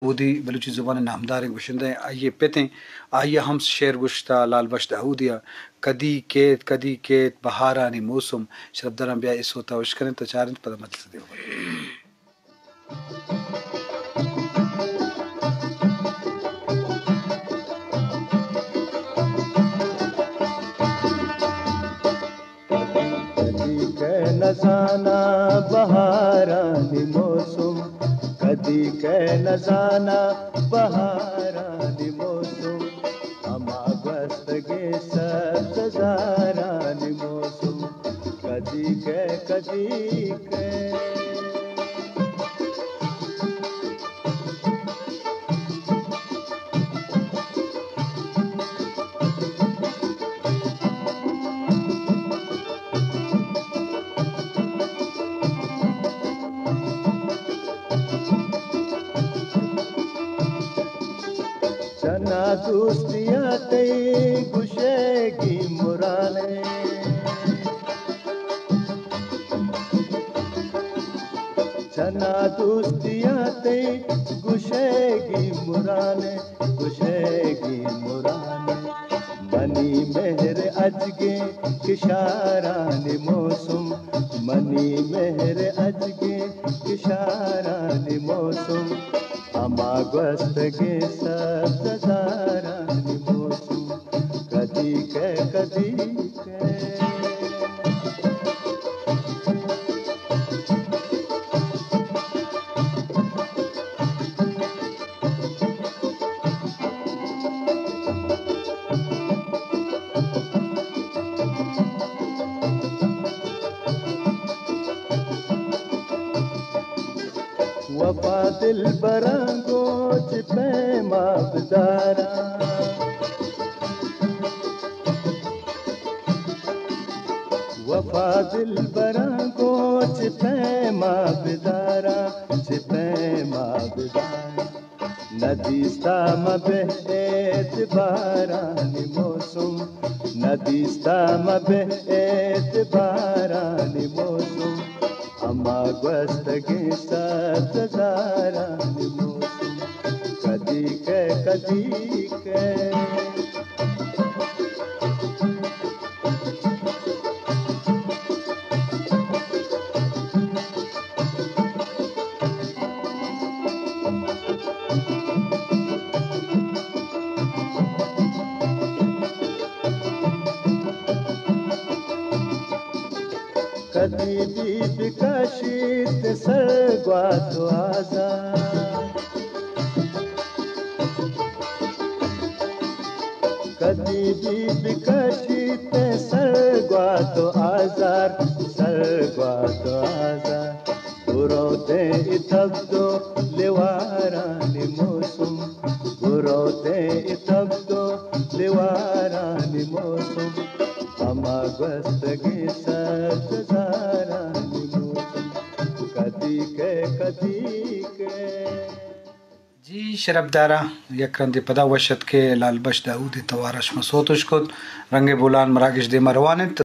दाऊदी बलूची ज़ुबान नामदार एक गुशिंदा है। आइए पेते आइए हम शेर गुश्ता लाल बश दाऊदिया कदी केत बहारानी मौसम शरबदरम ब्या इस होता उश करें तो चार इंच पद मत से नजाना बहारानी मौसम कदी के नजाना बहारानी मौसम अमा गस्तगे सब्ज़ारानी मौसम कदी के चना दोस्तियाँ तई गुशेगी मुराने चना दोस्तियाँ तई गुशेगी मुराने मनी मेहर अजगे किशारानी मौसम मनी मेहर अजगे किशारानी मौसम अमा गस्तगे सब्ज़ारानी मौसम कदी के वफा दिल बरंगो पैमा बदारा वफा दिल बरंगो पैमा बदारा नदीस्ता मबे एतबारानी मौसम नदीस्ता मबे एतबारानी मौसम अमा गस्तगे सब्ज़ारानी मौसम कदी के कदी दीप का शीत सरगवा तो आजा कदी दीप का शीत सरगवा तो आजार गुरोते इतब्दो लेवारानी मौसम गुरोते इतब्दो लेवारानी मौसम अमा गस्तगे सब्ज़ारानी मौसम कदी के जी शरबदारा यक्रंदी पदा वशत के लाल बश दाऊदी तवारश मसोतुश को रंगे बुलान मरागिश दे मरवानित